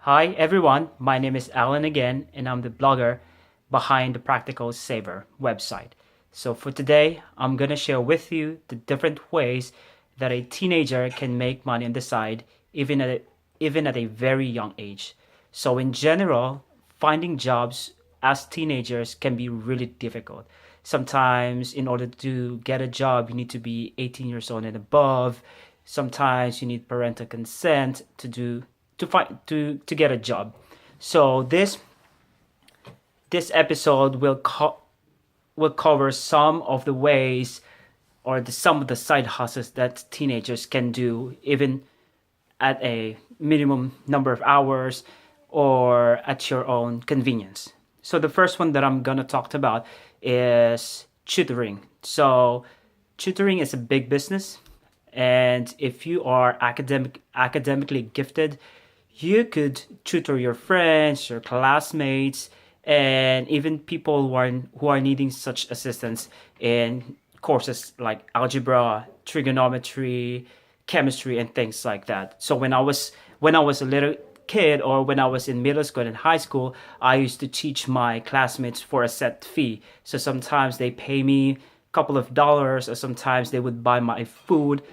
Hi everyone, my name is Alan again, and I'm the blogger behind the Practical Saver website. So for today, I'm gonna share with you the different ways that a teenager can make money on the side, even at a very young age. So in general, finding jobs as teenagers can be really difficult. Sometimes, in order to get a job, you need to be 18 years old and above. Sometimes you need parental consent to get a job. So this episode will cover some of the ways or some of the side hustles that teenagers can do even at a minimum number of hours or at your own convenience. So the first one that I'm gonna talk about is tutoring. So tutoring is a big business, and if you are academically gifted, you could tutor your friends, your classmates, and even people who are needing such assistance in courses like algebra, trigonometry, chemistry, and things like that. So when I was a little kid, or when I was in middle school and high school, I used to teach my classmates for a set fee. So sometimes they pay me a couple of dollars, or sometimes they would buy my food,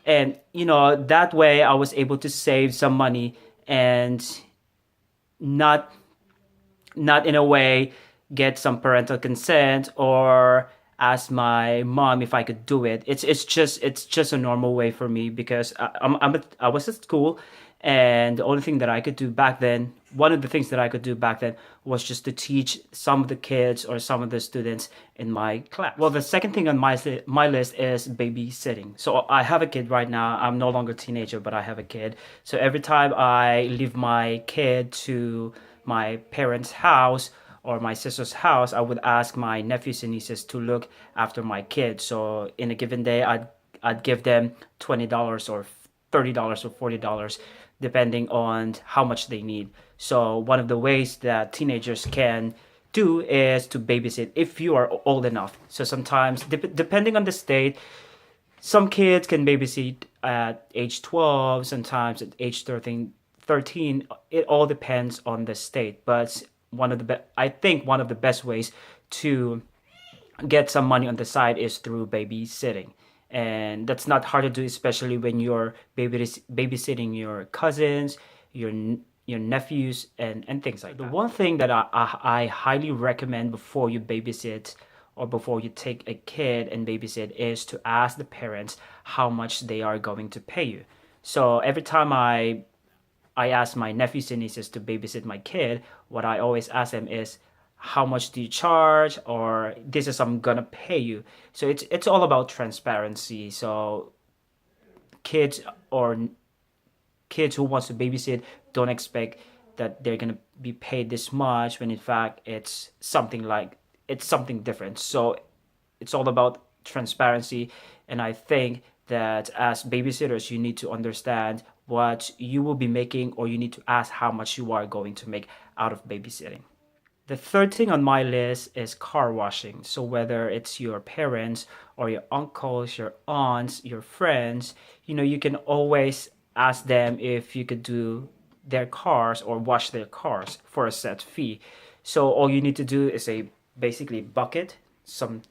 and that way I was able to save some money and not not in a way get some parental consent or ask my mom if I could do it. It's just a normal way for me because I was at school, and the only thing that I could do back then, one of the things that I could do back then, was just to teach some of the kids or some of the students in my class. Well, the second thing on my list is babysitting. So I have a kid right now. I'm no longer a teenager, but I have a kid. So every time I leave my kid to my parents' house or my sister's house, I would ask my nephews and nieces to look after my kids. So in a given day, I'd give them $20 or $30 or $40, depending on how much they need. So one of the ways that teenagers can do is to babysit if you are old enough. So sometimes, depending on the state, some kids can babysit at age 12, sometimes at age 13. It all depends on the state. But I think one of the best ways to get some money on the side is through babysitting. And that's not hard to do, especially when you're babysitting your cousins, your your nephews, and things like that. The one thing that I highly recommend before you babysit or before you take a kid and babysit is to ask the parents how much they are going to pay you. So every time I ask my nephews and nieces to babysit my kid, what I always ask them is, how much do you charge? Or this is I'm gonna pay you. So it's all about transparency. So kids or kids who wants to babysit don't expect that they're gonna be paid this much when in fact it's something different. So it's all about transparency, and I think that as babysitters you need to understand what you will be making, or you need to ask how much you are going to make out of babysitting. The third thing on my list is car washing. So whether it's your parents or your uncles, your aunts, your friends, you can always ask them if you could do their cars or wash their cars for a set fee. So all you need to do is a basically bucket, some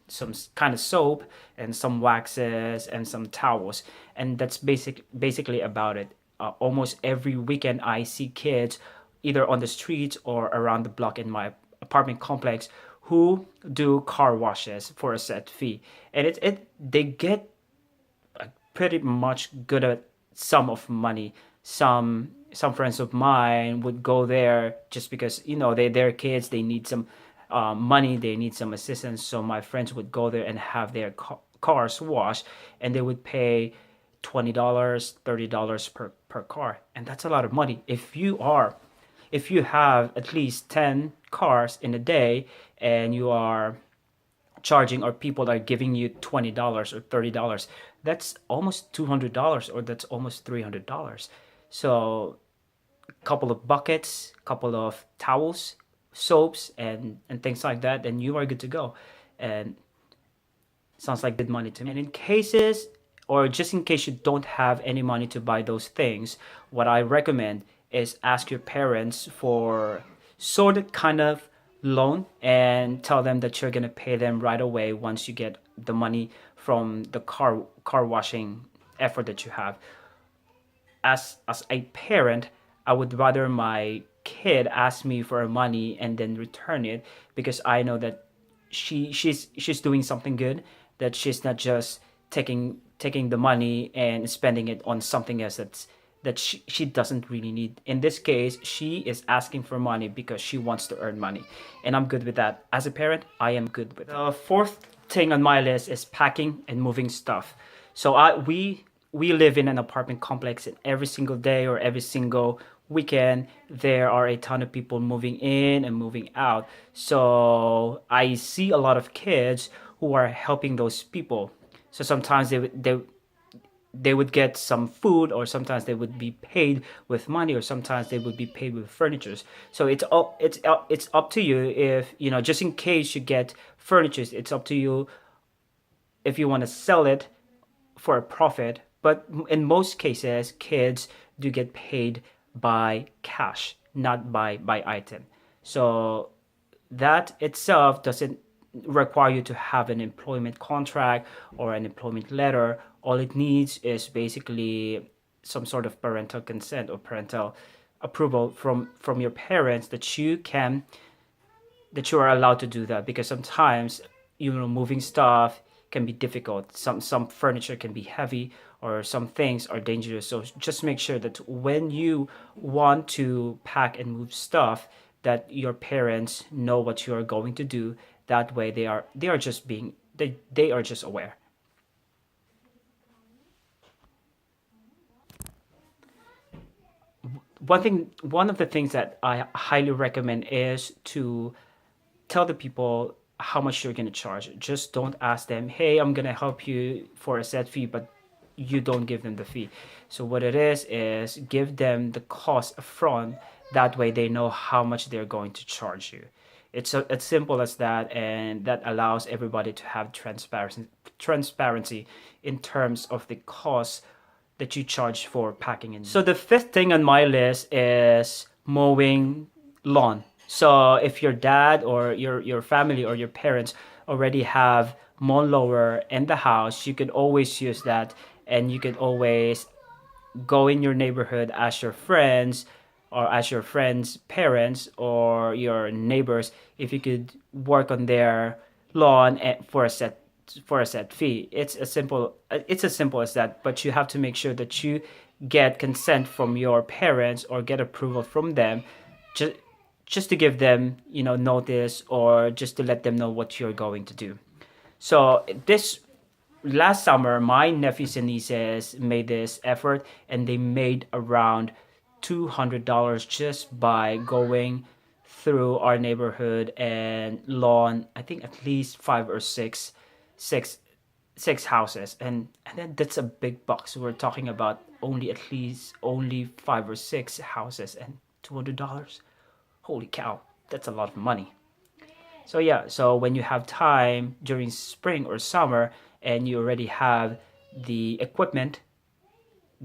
kind of soap, and some waxes and some towels, and that's basically about it. Almost every weekend I see kids either on the streets or around the block in my apartment complex who do car washes for a set fee, and it they get pretty much good at sum of money. Some friends of mine would go there just because they're kids, they need some money, they need some assistance. So my friends would go there and have their cars washed, and they would pay $20, $30 per car, and that's a lot of money. If you have at least 10 cars in a day, and you are charging, or people are giving you $20 or $30, that's almost $200, or that's almost $300. So a couple of buckets, couple of towels, soaps, and things like that, then you are good to go. And sounds like good money to me. And in cases, or just in case you don't have any money to buy those things, what I recommend is ask your parents for sort of kind of loan and tell them that you're gonna pay them right away once you get the money from the car washing effort that you have. As a parent, I would rather my kid ask me for money and then return it, because I know that she's doing something good, that she's not just taking the money and spending it on something else that she doesn't really need. In this case, she is asking for money because she wants to earn money, and I'm good with that. As a parent, I am good with it. The fourth thing on my list is packing and moving stuff. So we live in an apartment complex, and every single day or every single weekend there are a ton of people moving in and moving out. So I see a lot of kids who are helping those people. So sometimes they would get some food, or sometimes they would be paid with money, or sometimes they would be paid with furnitures. So it's up to you, if you know, just in case you get furnitures, it's up to you if you want to sell it for a profit. But in most cases, kids do get paid by cash, not by item. So that itself doesn't require you to have an employment contract or an employment letter. All it needs is basically some sort of parental consent or parental approval from your parents that you are allowed to do that, because sometimes, you know, moving stuff can be difficult. Some furniture can be heavy, or some things are dangerous. So just make sure that when you want to pack and move stuff, that your parents know what you are going to do. That way they are just being they are just aware. One of the things that I highly recommend is to tell the people how much you're going to charge. Just don't ask them, hey, I'm going to help you for a set fee, but you don't give them the fee. So what it is give them the cost upfront. That way they know how much they're going to charge you. It's as simple as that, and that allows everybody to have transparency in terms of the cost that you charge for packing in. So the fifth thing on my list is mowing lawn. So if your dad or your family or your parents already have mown lower in the house, you could always use that, and you could always go in your neighborhood as your friends, or as your friends' parents or your neighbors, if you could work on their lawn for a set fee. It's as simple as that, but you have to make sure that you get consent from your parents or get approval from them, just just to give them, you know, notice, or just to let them know what you're going to do. So this last summer, my nephews and nieces made this effort, and they made around $200 just by going through our neighborhood and lawn. I think at least six, six houses, and then that's a big box. We're talking about only 5 or 6 houses and $200. Holy cow, that's a lot of money. So yeah, so when you have time during spring or summer and you already have the equipment,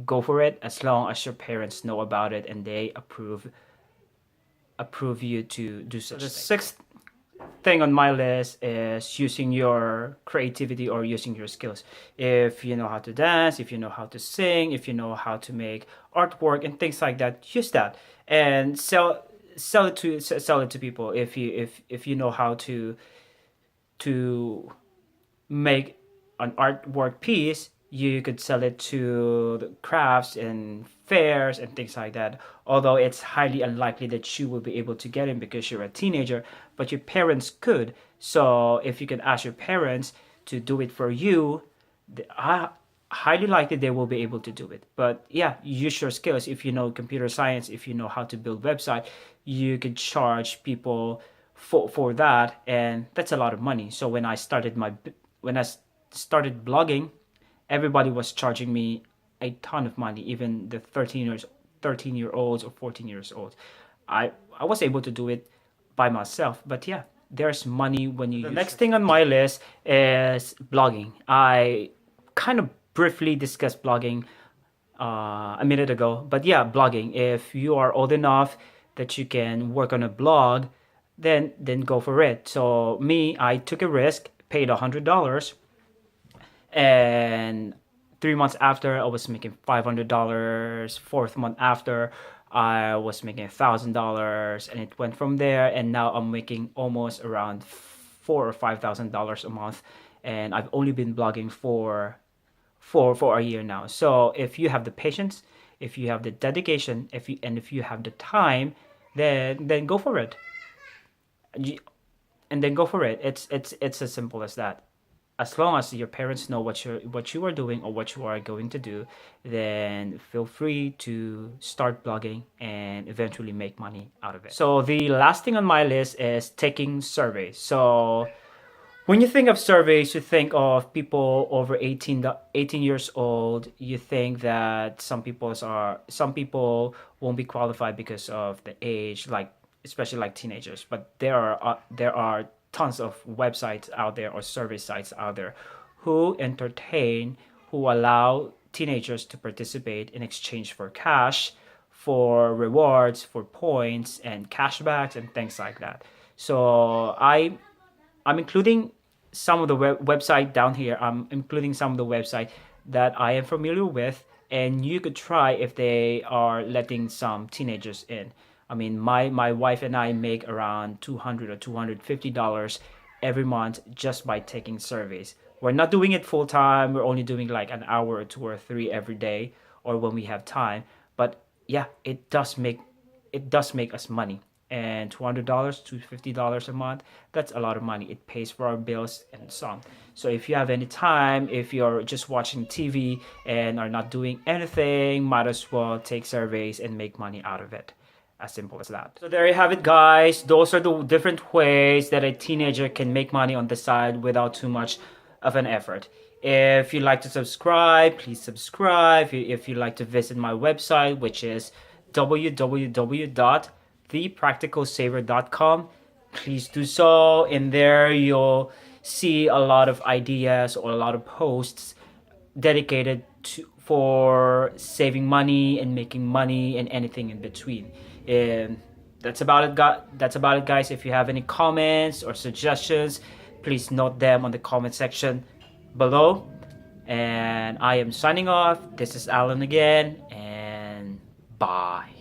go for it, as long as your parents know about it and they approve you to do such. The sixth thing on my list is using your creativity or using your skills. If you know how to dance, if you know how to sing, if you know how to make artwork and things like that, use that and sell it to people. If you know how to make an artwork piece, you could sell it to the crafts and fairs and things like that. Although it's highly unlikely that you will be able to get in because you're a teenager, but your parents could. So if you could ask your parents to do it for you, highly likely they will be able to do it. But yeah, use your skills. If you know computer science, if you know how to build website, you could charge people for that, and that's a lot of money. So when I started blogging, everybody was charging me a ton of money, even the 13 year olds or 14 years old. I was able to do it by myself, but yeah, there's money when you. The next thing on my list is blogging. I kind of briefly discussed blogging a minute ago. But yeah, blogging. If you are old enough that you can work on a blog, then go for it. So me, I took a risk, paid $100, and 3 months after I was making $500. Fourth month after I was making $1,000, and it went from there. And now I'm making almost around $4,000 or $5,000 a month, and I've only been blogging for a year now. So if you have the patience, if you have the dedication, if you have the time, then go for it. And then go for it. It's as simple as that. As long as your parents know what you are doing or what you are going to do, then feel free to start blogging and eventually make money out of it. So the last thing on my list is taking surveys. So when you think of surveys, you think of people over 18 years old. You think that some people won't be qualified because of the age, like especially like teenagers. But there are tons of websites out there or survey sites out there who entertain, who allow teenagers to participate in exchange for cash, for rewards, for points and cashbacks and things like that. So I'm including some of the website down here. I'm including some of the website that I am familiar with, and you could try if they are letting some teenagers in. I mean, my wife and I make around $200 or $250 every month just by taking surveys. We're not doing it full time. We're only doing like an hour or two or three every day, or when we have time. But yeah, it does make us money. And $200, $250 a month, that's a lot of money. It pays for our bills and some. So if you have any time, if you're just watching TV and are not doing anything, might as well take surveys and make money out of it. As simple as that. So there you have it, guys. Those are the different ways that a teenager can make money on the side without too much of an effort. If you'd like to subscribe, please subscribe. If you'd like to visit my website, which is www.thepracticalsaver.com, please do so. In there, you'll see a lot of ideas or a lot of posts dedicated for saving money and making money and anything in between. And that's about it. That's about it, guys. If you have any comments or suggestions, please note them on the comment section below. And I am signing off. This is Alan again, and bye.